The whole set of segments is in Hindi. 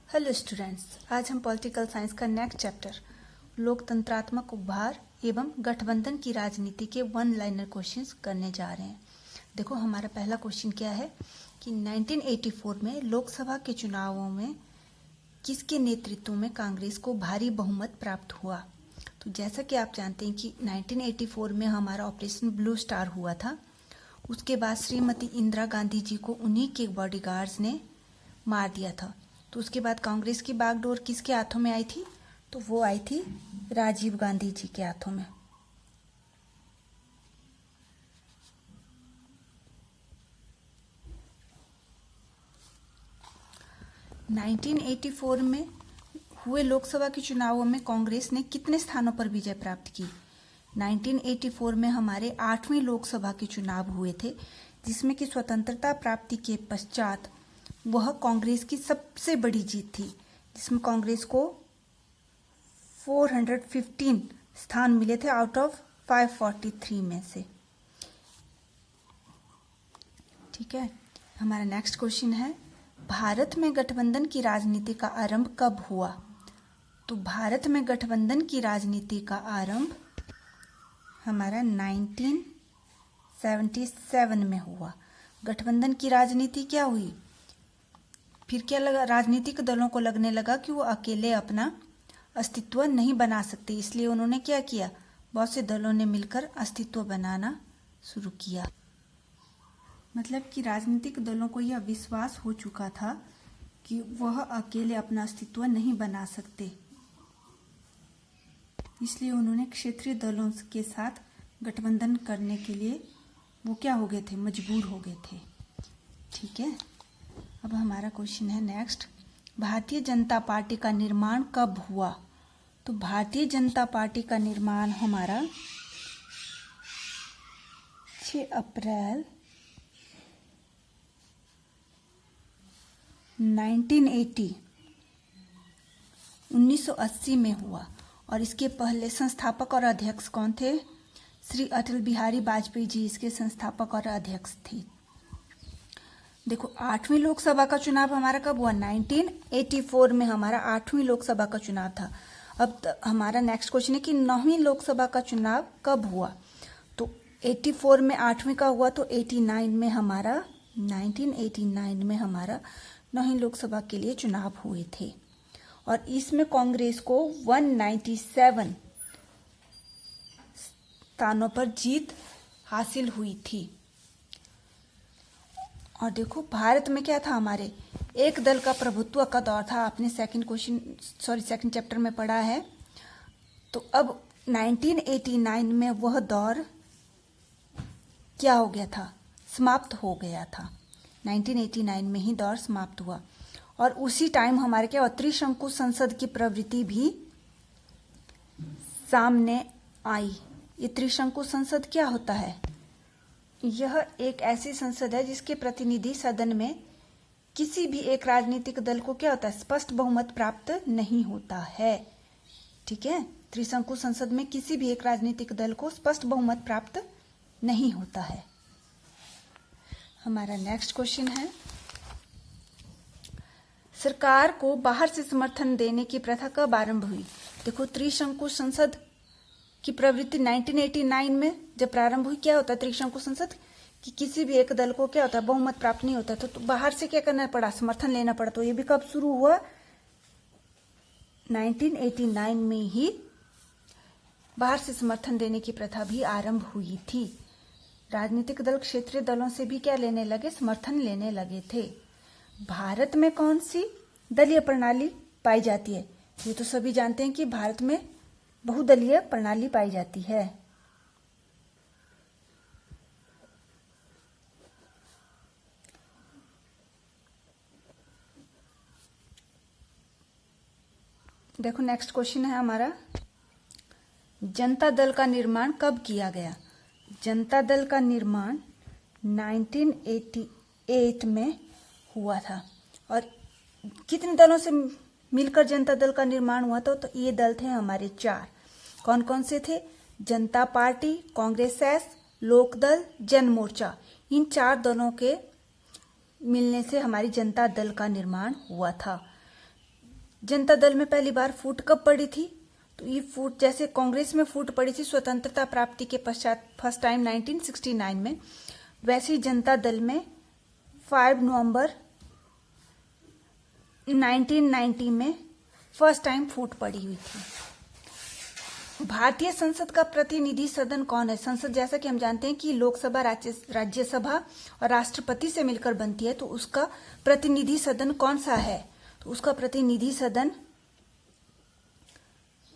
हेलो स्टूडेंट्स, आज हम पॉलिटिकल साइंस का नेक्स्ट चैप्टर लोकतंत्रात्मक उपहार एवं गठबंधन की राजनीति के वन लाइनर क्वेश्चंस करने जा रहे हैं। देखो, हमारा पहला क्वेश्चन क्या है कि 1984 में लोकसभा के चुनावों में किसके नेतृत्व में कांग्रेस को भारी बहुमत प्राप्त हुआ। तो जैसा कि आप जानते हैं कि 1984 में हमारा ऑपरेशन ब्लू स्टार हुआ था। उसके बाद श्रीमती इंदिरा गांधी जी को उन्हीं के बॉडीगार्ड्स ने मार दिया था। तो उसके बाद कांग्रेस की बागडोर किसके हाथों में आई थी? तो वो आई थी राजीव गांधी जी के हाथों में। (1984) में हुए लोकसभा के चुनावों में कांग्रेस ने कितने स्थानों पर विजय प्राप्त की? 1984 में हमारे 8वें लोकसभा के चुनाव हुए थे, जिसमें कि स्वतंत्रता प्राप्ति के पश्चात वह कांग्रेस की सबसे बड़ी जीत थी, जिसमें कांग्रेस को 415 स्थान मिले थे आउट ऑफ 543 में से। ठीक है, हमारा नेक्स्ट क्वेश्चन है, भारत में गठबंधन की राजनीति का आरंभ कब हुआ? तो भारत में गठबंधन की राजनीति का आरंभ हमारा 1977 में हुआ। गठबंधन की राजनीति क्या हुई? फिर क्या लगा, राजनीतिक दलों को लगने लगा कि वो अकेले अपना अस्तित्व नहीं बना सकते, इसलिए उन्होंने क्या किया, बहुत से दलों ने मिलकर अस्तित्व बनाना शुरू किया। मतलब कि राजनीतिक दलों को यह विश्वास हो चुका था कि वह अकेले अपना अस्तित्व नहीं बना सकते, इसलिए उन्होंने क्षेत्रीय दलों के साथ गठबंधन करने के लिए वो क्या हो गए थे, मजबूर हो गए थे। ठीक है, अब हमारा क्वेश्चन है नेक्स्ट, भारतीय जनता पार्टी का निर्माण कब हुआ? तो भारतीय जनता पार्टी का निर्माण हमारा 6 अप्रैल 1980 में हुआ। और इसके पहले संस्थापक और अध्यक्ष कौन थे? श्री अटल बिहारी वाजपेयी जी इसके संस्थापक और अध्यक्ष थे। देखो, 8वीं लोकसभा का चुनाव हमारा कब हुआ? 1984 में हमारा 8वीं लोकसभा का चुनाव था। अब हमारा नेक्स्ट क्वेश्चन है कि 9वीं लोकसभा का चुनाव कब हुआ? तो 84 में 8वीं का हुआ, तो 1989 में हमारा 9वीं लोकसभा के लिए चुनाव हुए थे। और इसमें कांग्रेस को 197 स्थानों पर जीत हासिल हुई थी। और देखो, भारत में क्या था, हमारे एक दल का प्रभुत्व का दौर था। आपने सेकंड चैप्टर में पढ़ा है। तो अब 1989 में वह दौर क्या हो गया था, समाप्त हो गया था। 1989 में ही दौर समाप्त हुआ। और उसी टाइम हमारे क्या, त्रिशंकु संसद की प्रवृत्ति भी सामने आई। ये त्रिशंकु संसद क्या होता है? यह एक ऐसी संसद है जिसके प्रतिनिधि सदन में किसी भी एक राजनीतिक दल को क्या होता है, स्पष्ट बहुमत प्राप्त नहीं होता है। ठीक है, त्रिशंकु संसद में किसी भी एक राजनीतिक दल को स्पष्ट बहुमत प्राप्त नहीं होता है। हमारा नेक्स्ट क्वेश्चन है, सरकार को बाहर से समर्थन देने की प्रथा कब आरंभ हुई? देखो, त्रिशंकु संसद की प्रवृत्ति 1989 में जब प्रारंभ हुई, क्या होता है त्रिशंकु संसद कि किसी भी एक दल को क्या होता है, बहुमत प्राप्त नहीं होता, तो बाहर से क्या करना पड़ा, समर्थन लेना पड़ा। तो ये भी कब शुरू हुआ? 1989 में ही बाहर से समर्थन देने की प्रथा भी आरंभ हुई थी। राजनीतिक दल क्षेत्रीय दलों से भी क्या लेने लगे, समर्थन लेने लगे थे। भारत में कौन सी दलीय प्रणाली पाई जाती है? ये तो सभी जानते हैं कि भारत में बहुदलीय प्रणाली पाई जाती है। देखो, नेक्स्ट क्वेश्चन है हमारा, जनता दल का निर्माण कब किया गया? जनता दल का निर्माण 1988 में हुआ था। और कितने दलों से मिलकर जनता दल का निर्माण हुआ था? तो ये दल थे हमारे 4। कौन कौन से थे? जनता पार्टी, कांग्रेस, लोकदल, जन मोर्चा। इन 4 दलों के मिलने से हमारी जनता दल का निर्माण हुआ था। जनता दल में पहली बार फूट कब पड़ी थी? तो ये फूट जैसे कांग्रेस में फूट पड़ी थी स्वतंत्रता प्राप्ति के पश्चात फर्स्ट टाइम 1969 में, वैसे ही जनता दल में 5 नवंबर 1990 में फर्स्ट टाइम फूट पड़ी हुई थी। भारतीय संसद का प्रतिनिधि सदन कौन है? संसद जैसा कि हम जानते हैं कि लोकसभा, राज्यसभा और राष्ट्रपति से मिलकर बनती है, तो उसका प्रतिनिधि सदन कौन सा है? तो उसका प्रतिनिधि सदन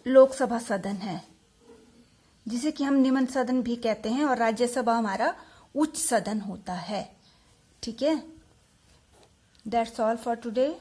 लोकसभा सदन है, जिसे कि हम निम्न सदन भी कहते हैं, और राज्यसभा हमारा उच्च सदन होता है। ठीक है, दैट्स ऑल फॉर टुडे।